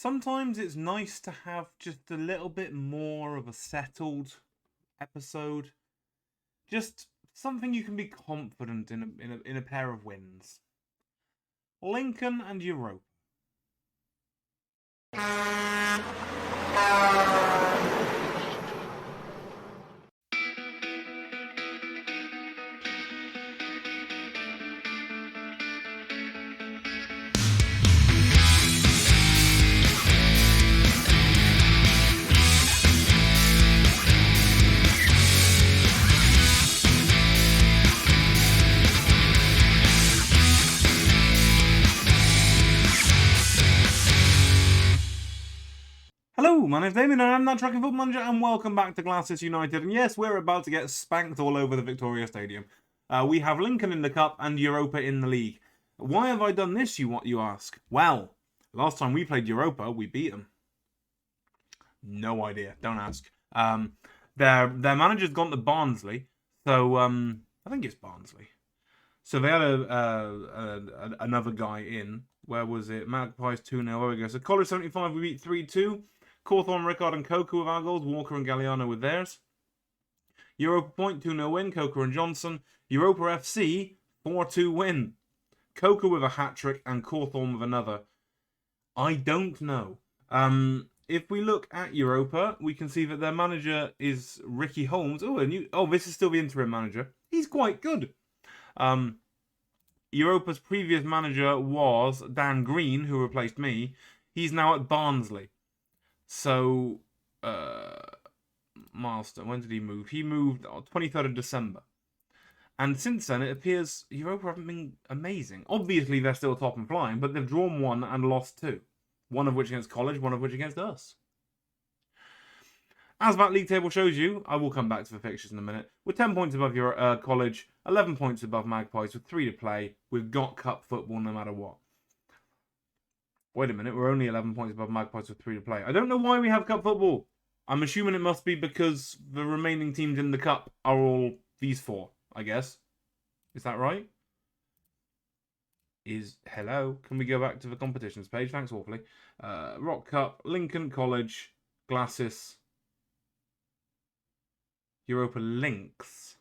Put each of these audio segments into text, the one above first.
sometimes it's nice to have just a little bit more of a settled episode. Just something you can be confident in a pair of wins. Lincoln and Europa. Hello, my name's Damien and I'm that Track and Football Manager, and welcome back to Glasses United. And yes, we're about to get spanked all over the Victoria Stadium. We have Lincoln in the Cup and Europa in the league. Why have I done this, you ask? Well, last time we played Europa, we beat them. No idea, don't ask. Their manager's gone to Barnsley, so I think it's Barnsley. So they had another guy in. Where was it? Magpies 2-0. There we go. So College 75, we beat 3-2. Cawthorne, Rickard and Coker with our goals. Walker and Galliano with theirs. Europa Point 2-0 win. Coker and Johnson. Europa FC 4-2 win. Coker with a hat-trick and Cawthorne with another. I don't know. If we look at Europa, we can see that their manager is Ricky Holmes. Oh, this is still the interim manager. He's quite good. Europa's previous manager was Dan Green, who replaced me. He's now at Barnsley. So, milestone. When did he move? He moved on 23rd of December. And since then, it appears Europa haven't been amazing. Obviously, they're still top and flying, but they've drawn 1 and lost 2. One of which against College, one of which against us. As that league table shows you, I will come back to the fixtures in a minute. We're 10 points above your College, 11 points above Magpies with 3 to play. We've got cup football no matter what. Wait a minute, we're only 11 points above Magpies with 3 to play. I don't know why we have cup football. I'm assuming it must be because the remaining teams in the cup are all these 4, I guess. Is that right? Hello? Can we go back to the competitions page? Thanks awfully. Rock Cup, Lincoln College, Glasses, Europa Lynx.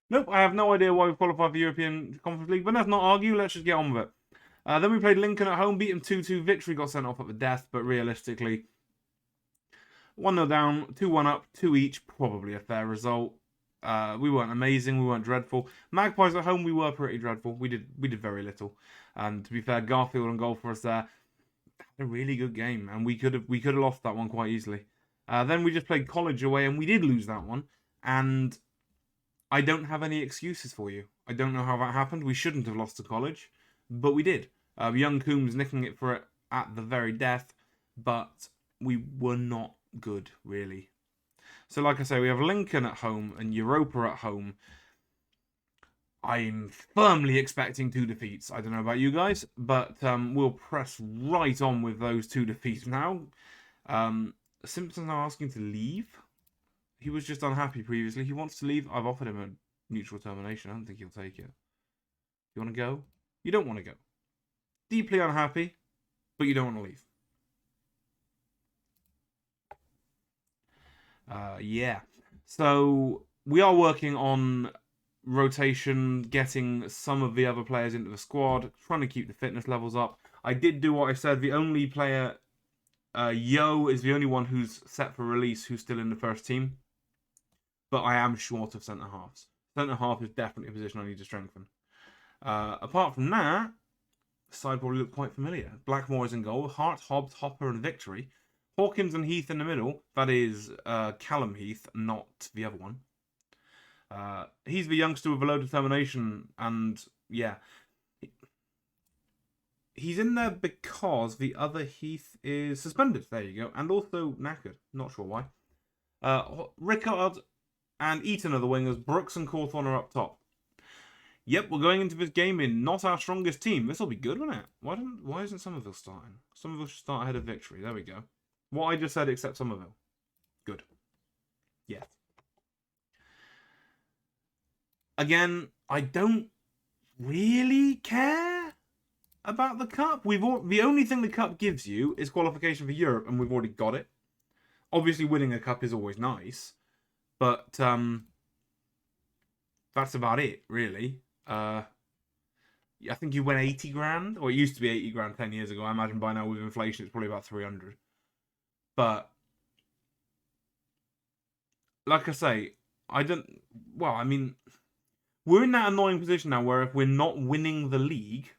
Nope, I have no idea why we've qualified for the European Conference League, but let's not argue, let's just get on with it. Then we played Lincoln at home, beat them 2-2. Victory got sent off at the death, but realistically, 1-0 down, 2-1 up, 2 each, probably a fair result. We weren't amazing, we weren't dreadful. Magpies at home, we were pretty dreadful. We did very little. And to be fair, Garfield and goal for us there. Had a really good game, and we could have lost that one quite easily. Then we just played College away, and we did lose that one. And I don't have any excuses for you. I don't know how that happened. We shouldn't have lost to College, but we did. Young Coombs nicking it for it at the very death, but we were not good, really. So like I say, we have Lincoln at home and Europa at home. I'm firmly expecting 2 defeats. I don't know about you guys, but we'll press right on with those 2 defeats now. Simpson's now asking to leave. He was just unhappy previously. He wants to leave. I've offered him a mutual termination. I don't think he'll take it. You want to go? You don't want to go. Deeply unhappy, but you don't want to leave. Yeah. So we are working on rotation, getting some of the other players into the squad, trying to keep the fitness levels up. I did do what I said. The only player, Yo, is the only one who's set for release who's still in the first team. But I am short of centre-halves. Centre-half is definitely a position I need to strengthen. Apart from that, the side probably look quite familiar. Blackmore is in goal. Hart, Hobbs, Hopper and Victory. Hawkins and Heath in the middle. That is Callum Heath, not the other one. He's the youngster with a low determination, and yeah. He's in there because the other Heath is suspended. There you go. And also knackered. Not sure why. Rickard and Eaton are the wingers. Brooks and Cawthorne are up top. Yep, we're going into this game in not our strongest team. This will be good, won't it? Why isn't Somerville starting? Somerville should start ahead of Victory. There we go. What I just said except Somerville. Good. Yes. Again, I don't really care about the cup. The only thing the cup gives you is qualification for Europe, and we've already got it. Obviously, winning a cup is always nice, but that's about it, really. I think you win 80 grand, or it used to be 80 grand 10 years ago. I imagine by now with inflation it's probably about 300. But like I say, we're in that annoying position now where if we're not winning the league,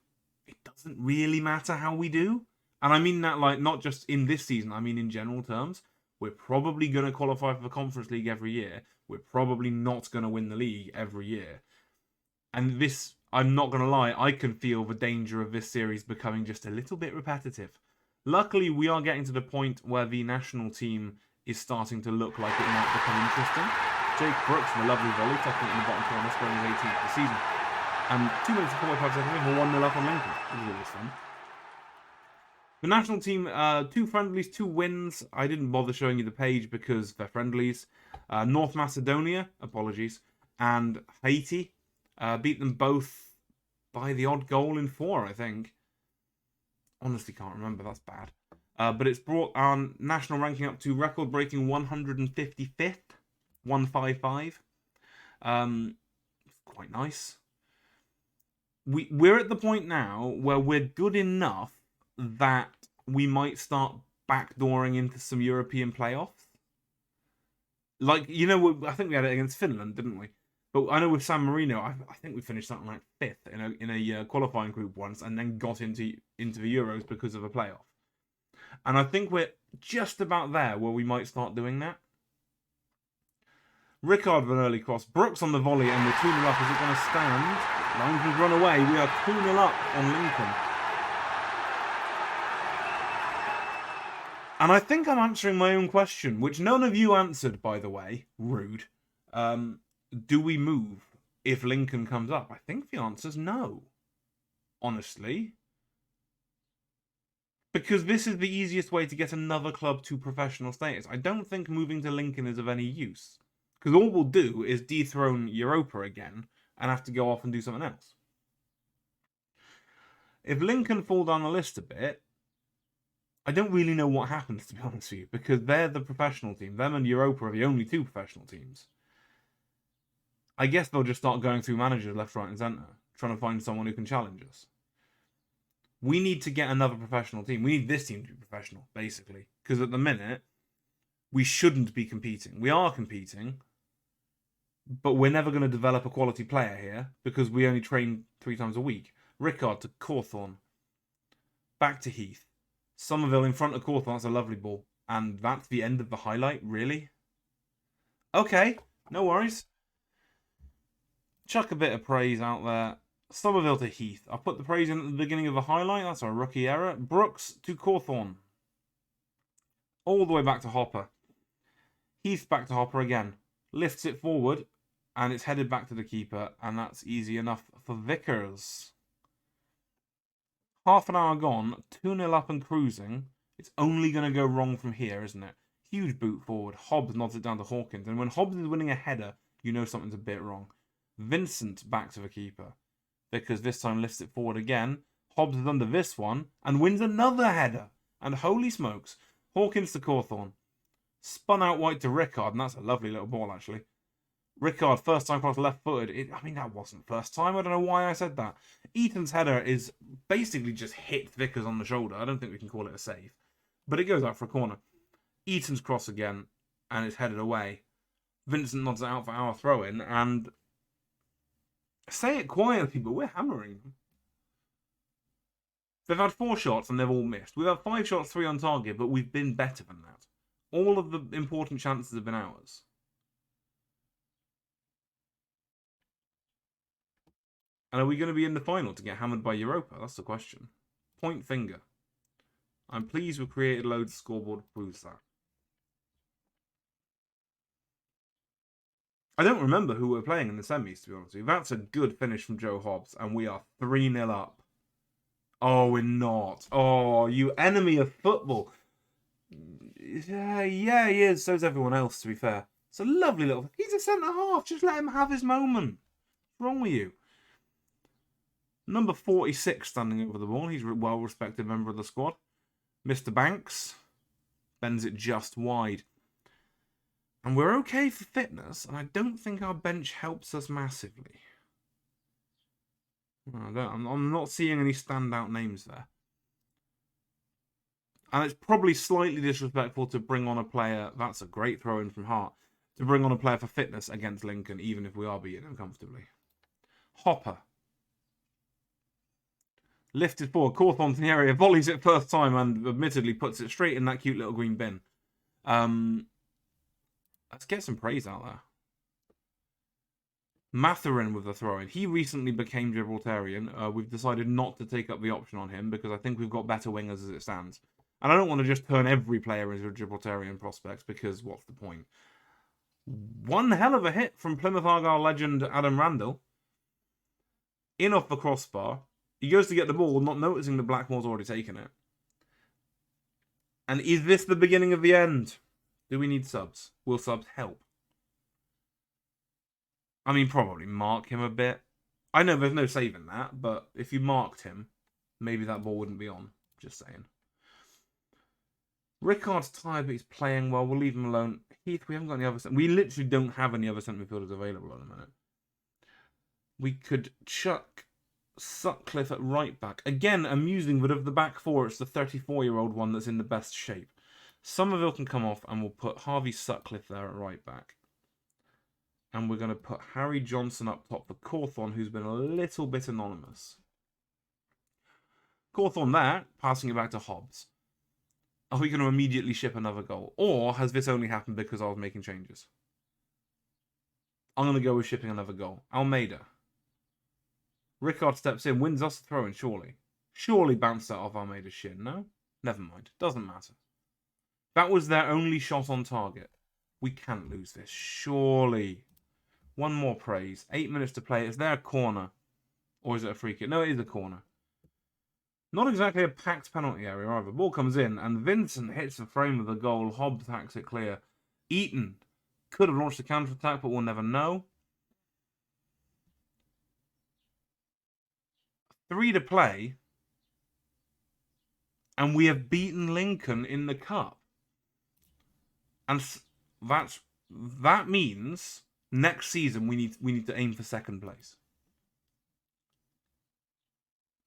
it doesn't really matter how we do. And I mean that like not just in this season, I mean in general terms. We're probably going to qualify for the Conference League every year. We're probably not going to win the league every year. And this, I'm not going to lie, I can feel the danger of this series becoming just a little bit repetitive. Luckily, we are getting to the point where the national team is starting to look like it might become interesting. Jake Brooks with a lovely volley, tucking it in the bottom corner, scoring his 18th of the season. And 2 minutes and 45 seconds in, we're 1-0 up on Lincoln. This is always fun. The national team, 2 friendlies, 2 wins. I didn't bother showing you the page because they're friendlies. North Macedonia, apologies, and Haiti beat them both by the odd goal in 4, I think. Honestly can't remember, that's bad. But it's brought our national ranking up to record-breaking 155th. 155. Quite nice. We're at the point now where we're good enough that we might start backdooring into some European playoffs. Like, you know, I think we had it against Finland, didn't we? But I know with San Marino, I think we finished something like 5th in a qualifying group once, and then got into the Euros because of a playoff. And I think we're just about there where we might start doing that. Rickard with an early cross. Brooks on the volley, and we're 2-0 up. Is it going to stand? Linesman's run away. We are 2-0 up on Lincoln. And I think I'm answering my own question, which none of you answered, by the way. Rude. Do we move if Lincoln comes up? I think the answer's no. Honestly. Because this is the easiest way to get another club to professional status. I don't think moving to Lincoln is of any use. Because all we'll do is dethrone Europa again and have to go off and do something else. If Lincoln fall down the list a bit, I don't really know what happens, to be honest with you, because they're the professional team. Them and Europa are the only 2 professional teams. I guess they'll just start going through managers left, right, and centre, trying to find someone who can challenge us. We need to get another professional team. We need this team to be professional, basically. Because at the minute, we shouldn't be competing. We are competing, but we're never going to develop a quality player here because we only train 3 times a week. Rickard to Cawthorne. Back to Heath. Somerville in front of Cawthorne. That's a lovely ball. And that's the end of the highlight? Really? Okay, no worries. Chuck a bit of praise out there. Somerville to Heath. I'll put the praise in at the beginning of the highlight. That's a rookie error. Brooks to Cawthorne. All the way back to Hopper. Heath back to Hopper again. Lifts it forward. And it's headed back to the keeper. And that's easy enough for Vickers. Half an hour gone. 2-0 up and cruising. It's only going to go wrong from here, isn't it? Huge boot forward. Hobbs nods it down to Hawkins. And when Hobbs is winning a header, you know something's a bit wrong. Vincent back to the keeper. Vickers this time lifts it forward again. Hobbs is under this one. And wins another header. And holy smokes. Hawkins to Cawthorne. Spun out wide to Rickard. And that's a lovely little ball, actually. Rickard, first time cross left-footed. I mean, that wasn't first time. I don't know why I said that. Ethan's header is basically just hit Vickers on the shoulder. I don't think we can call it a save. But it goes out for a corner. Eaton's cross again. And it's headed away. Vincent nods it out for our throw-in. And say it quietly, but we're hammering them. They've had 4 shots and they've all missed. We've had 5 shots, 3 on target, but we've been better than that. All of the important chances have been ours. And are we going to be in the final to get hammered by Europa? That's the question. Point finger. I'm pleased we've created loads of scoreboard proves that. I don't remember who we're playing in the semis, to be honest with you. That's a good finish from Joe Hobbs, and we are 3-0 up. Oh, we're not. Oh, you enemy of football. Yeah, he is. So's everyone else, to be fair. It's a lovely little... He's a centre-half. Just let him have his moment. What's wrong with you? Number 46 standing over the ball. He's a well-respected member of the squad. Mr. Banks bends it just wide. And we're okay for fitness, and I don't think our bench helps us massively. I'm not seeing any standout names there. And it's probably slightly disrespectful to bring on a player, that's a great throw-in from Hart, to bring on a player for fitness against Lincoln, even if we are beating him comfortably. Hopper. Lifted forward, Cawthorne in the area, volleys it first time, and admittedly puts it straight in that cute little green bin. Let's get some praise out there. Matherin with the throw-in. He recently became Gibraltarian. We've decided not to take up the option on him because I think we've got better wingers as it stands. And I don't want to just turn every player into a Gibraltarian prospect because what's the point? One hell of a hit from Plymouth Argyle legend Adam Randall. In off the crossbar. He goes to get the ball, not noticing that Blackmore's already taken it. And is this the beginning of the end? Do we need subs? Will subs help? I mean, probably mark him a bit. I know there's no saving that, but if you marked him, maybe that ball wouldn't be on. Just saying. Rickard's tired, but he's playing well. We'll leave him alone. Heath, we haven't got any other... We literally don't have any other centre midfielders available at the minute. We could chuck Sutcliffe at right back. Again, amusing, but of the back four, it's the 34-year-old one that's in the best shape. Somerville can come off, and we'll put Harvey Sutcliffe there at right back. And we're going to put Harry Johnson up top for Cawthorne, who's been a little bit anonymous. Cawthorne there, passing it back to Hobbs. Are we going to immediately ship another goal? Or has this only happened because I was making changes? I'm going to go with shipping another goal. Almeida. Rickard steps in, wins us the throw-in, surely. Surely bounced that off Almeida's shin, no? Never mind. Doesn't matter. That was their only shot on target. We can't lose this, surely. One more praise. 8 minutes to play. Is there a corner? Or is it a free kick? No, it is a corner. Not exactly a packed penalty area either. Ball comes in, and Vincent hits the frame of the goal. Hobbs hacks it clear. Eaton could have launched a counter-attack, but we'll never know. 3 to play. And we have beaten Lincoln in the cup. And that means next season we need to aim for second place.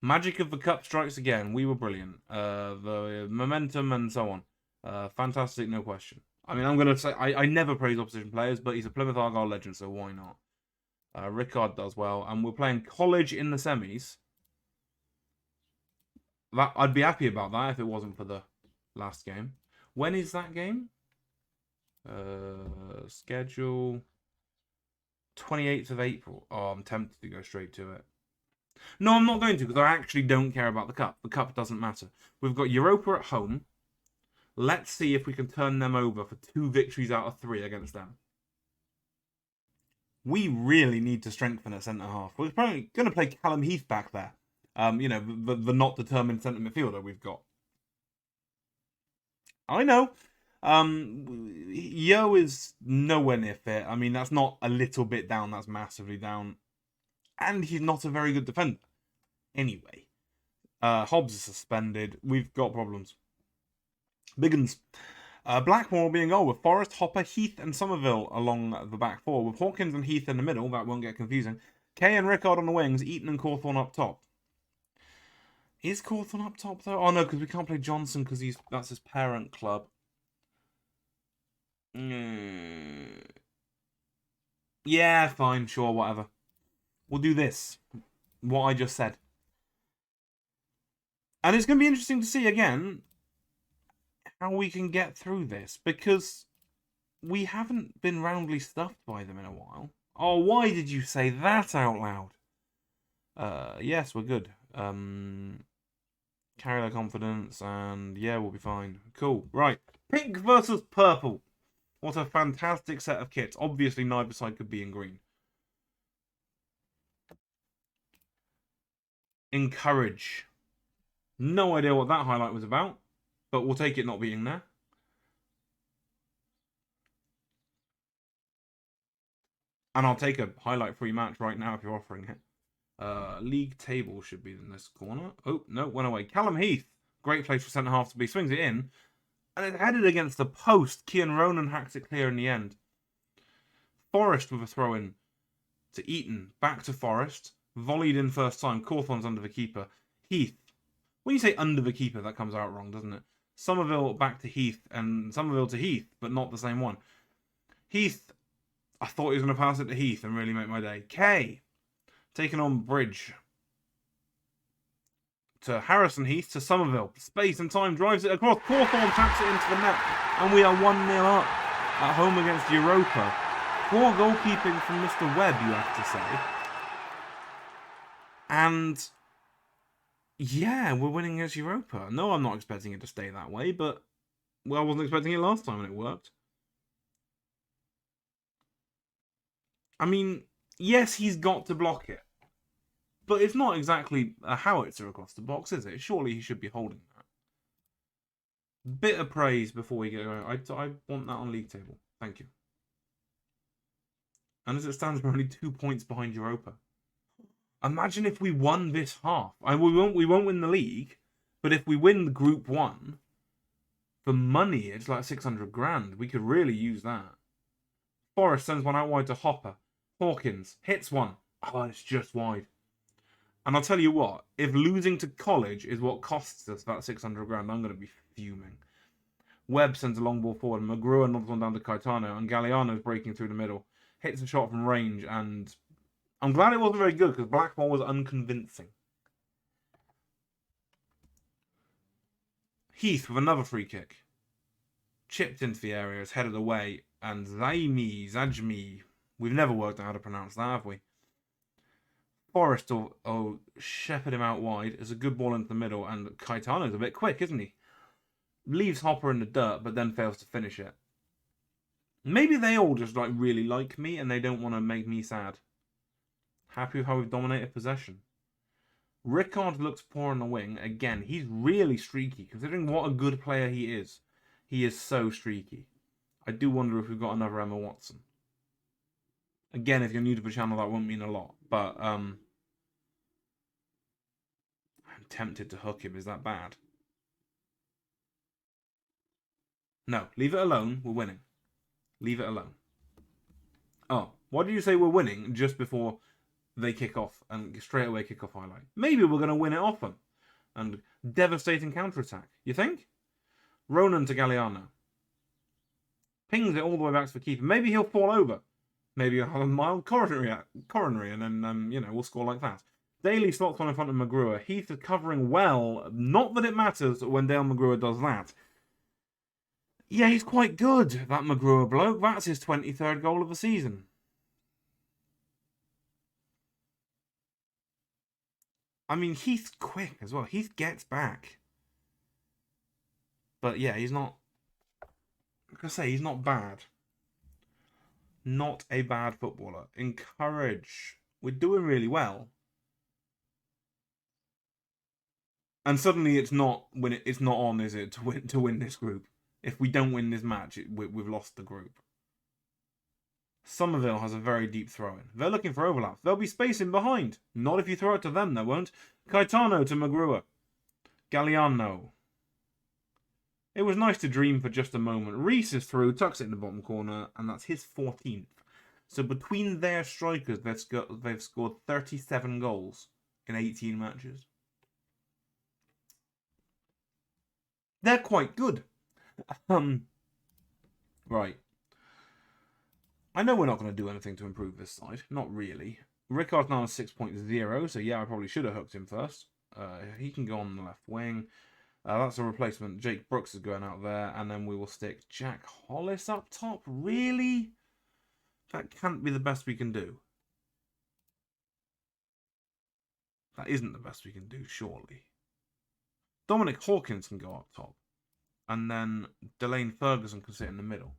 Magic of the Cup strikes again. We were brilliant. The momentum and so on. Fantastic, no question. I mean, I'm going to say, I never praise opposition players, but he's a Plymouth Argyle legend, so why not? Rickard does well. And we're playing College in the semis. I'd be happy about that if it wasn't for the last game. When is that game? Schedule 28th of April. Oh, I'm tempted to go straight to it. No, I'm not going to, because I actually don't care about the cup. The cup doesn't matter. We've got Europa at home. Let's see if we can turn them over for 2 victories out of 3 against them. We really need to strengthen at centre-half. We're probably going to play Callum Heath back there. You know, the not determined centre midfielder we've got. I know. Yo is nowhere near fit. I mean, that's not a little bit down. That's massively down. And he's not a very good defender. Anyway. Hobbs is suspended. We've got problems. Biggins. Blackmore will be in goal with Forrest, Hopper, Heath and Somerville along the back four. With Hawkins and Heath in the middle. That won't get confusing. Kay and Rickard on the wings. Eaton and Cawthorne up top. Is Cawthorne up top though? Oh no, because we can't play Johnson because that's his parent club. Yeah, fine, sure, whatever. We'll do this. What I just said. And it's going to be interesting to see, again, how we can get through this. Because we haven't been roundly stuffed by them in a while. Oh, why did you say that out loud? Yes, we're good. Carry their confidence, and yeah, we'll be fine. Cool. Right. Pink versus purple. What a fantastic set of kits. Obviously, neither side could be in green. Encourage. No idea what that highlight was about, but we'll take it not being there. And I'll take a highlight free match right now if you're offering it. League table should be in this corner. Oh, no, went away. Callum Heath. Great place for centre-half to be. Swings it in. And it's headed against the post. Kian Ronan hacks it clear in the end. Forrest with a throw-in to Eaton. Back to Forrest. Volleyed in first time. Cawthorne's under the keeper. Heath. When you say under the keeper, that comes out wrong, doesn't it? Somerville back to Heath. And Somerville to Heath, but not the same one. Heath. I thought he was going to pass it to Heath and really make my day. Kay. Taking on Bridge. To Harrison Heath to Somerville. Space and time drives it across. Cawthorne taps it into the net. And we are 1-0 up at home against Europa. Poor goalkeeping from Mr. Webb, you have to say. And yeah, we're winning against Europa. No, I'm not expecting it to stay that way, but well, I wasn't expecting it last time and it worked. I mean, yes, he's got to block it. But it's not exactly a howitzer across the box, is it? Surely he should be holding that. Bit of praise before we get going. I want that on league table. Thank you. And as it stands, we're only 2 points behind Europa. Imagine if we won this half. We won't win the league, but if we win Group 1, for money, it's like 600 grand. We could really use that. Forrest sends one out wide to Hopper. Hawkins hits one. Oh, it's just wide. And I'll tell you what, if losing to College is what costs us that 600 grand, I'm going to be fuming. Webb sends a long ball forward. McGrew nods one down to Caetano, and Galliano's breaking through the middle. Hits a shot from range, and I'm glad it wasn't very good because Blackmore was unconvincing. Heath with another free kick. Chipped into the area, is headed away, and Zajmi. We've never worked out how to pronounce that, have we? Forrest will shepherd him out wide. It's a good ball into the middle, and Caetano's a bit quick, isn't he? Leaves Hopper in the dirt, but then fails to finish it. Maybe they all just really like me, and they don't want to make me sad. Happy with how we've dominated possession. Rickard looks poor on the wing. Again, he's really streaky, considering what a good player he is. He is so streaky. I do wonder if we've got another Emma Watson. Again, if you're new to the channel, that won't mean a lot. But I'm tempted to hook him. Is that bad? No, leave it alone. We're winning. Leave it alone. Oh, why did you say we're winning just before they kick off and straight away kick off highlight? Maybe we're going to win it off them. And devastating counterattack. You think? Ronan to Galliano. Pings it all the way back to the keeper. Maybe he'll fall over. Maybe he'll have a mild coronary and then, we'll score like that. Daly slots one in front of McGrew. Heath is covering well. Not that it matters when Dale McGrew does that. Yeah, he's quite good, that McGrew bloke. That's his 23rd goal of the season. I mean, Heath's quick as well. Heath gets back. But yeah, he's not... Like I say, he's not bad. Not a bad footballer. Encourage. We're doing really well. And suddenly it's not on, is it, to win this group? If we don't win this match, we've lost the group. Somerville has a very deep throw-in. They're looking for overlaps. There'll be space in behind. Not if you throw it to them, they won't. Caetano to McGrew. Galliano. It was nice to dream for just a moment. Reese is through, tucks it in the bottom corner, and that's his 14th. So between their strikers, they've scored 37 goals in 18 matches. They're quite good. Right. I know we're not going to do anything to improve this side. Not really. Rickard's now on 6.0, so yeah, I probably should have hooked him first. He can go on the left wing. That's a replacement. Jake Brooks is going out there, and then we will stick Jack Hollis up top. Really? That can't be the best we can do. That isn't the best we can do, surely. Dominic Hawkins can go up top. And then Delane Ferguson can sit in the middle.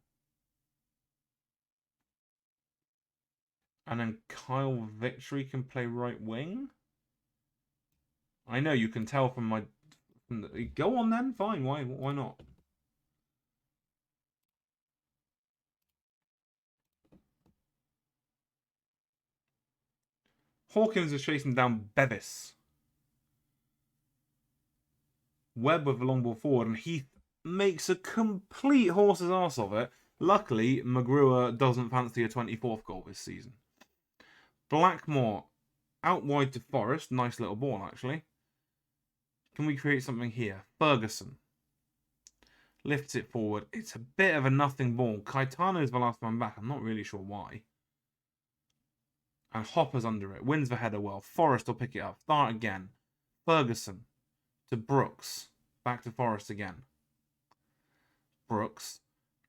And then Kyle Victory can play right wing. I know, you can tell from my... Go on then, fine, why not? Hawkins is chasing down Bevis. Webb with a long ball forward, and Heath makes a complete horse's arse of it. Luckily, McGrewer doesn't fancy a 24th goal this season. Blackmore out wide to Forrest. Nice little ball, actually. Can we create something here? Ferguson lifts it forward. It's a bit of a nothing ball. Caetano's the last man back. I'm not really sure why. And Hopper's under it. Wins the header well. Forrest will pick it up. Start again. Ferguson to Brooks. Back to Forrest again. Brooks.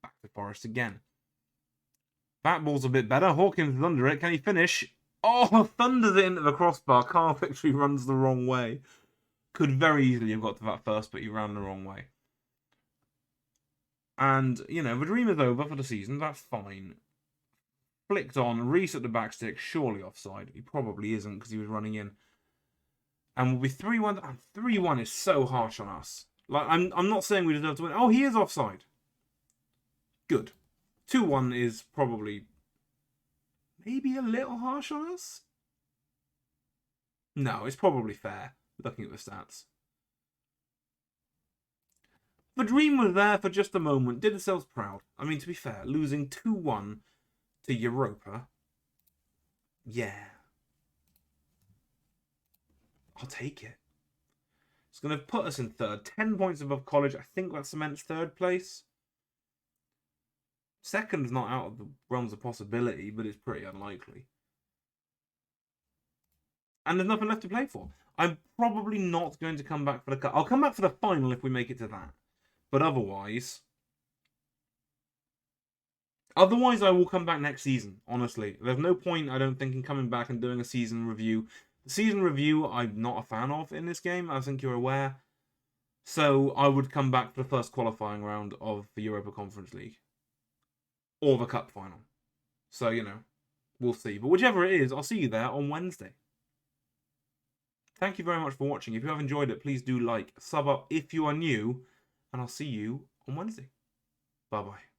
Back to Forrest again. That ball's a bit better. Hawkins is under it. Can he finish? Oh, thunders it into the crossbar. Carl Victory runs the wrong way. Could very easily have got to that first, but he ran the wrong way. And, you know, the dream is over for the season. That's fine. Flicked on. Reese at the back stick. Surely offside. He probably isn't because he was running in. And we'll be 3-1. 3-1 is so harsh on us. Like, I'm not saying we deserve to win. Oh, he is offside. Good. 2-1 is probably maybe a little harsh on us. No, it's probably fair, looking at the stats. The dream was there for just a moment. Did ourselves proud. I mean, to be fair, losing 2-1 to Europa. Yeah. I'll take it. It's going to put us in third. 10 points above College. I think that cements third place. Second's not out of the realms of possibility, but it's pretty unlikely. And there's nothing left to play for. I'm probably not going to come back for the cup. I'll come back for the final if we make it to that. But otherwise I will come back next season, honestly. There's no point, I don't think, in coming back and doing a season review. The season review I'm not a fan of in this game, I think you're aware. So I would come back for the first qualifying round of the Europa Conference League. Or the cup final. So, you know, we'll see. But whichever it is, I'll see you there on Wednesday. Thank you very much for watching. If you have enjoyed it, please do like, sub up if you are new, and I'll see you on Wednesday. Bye-bye.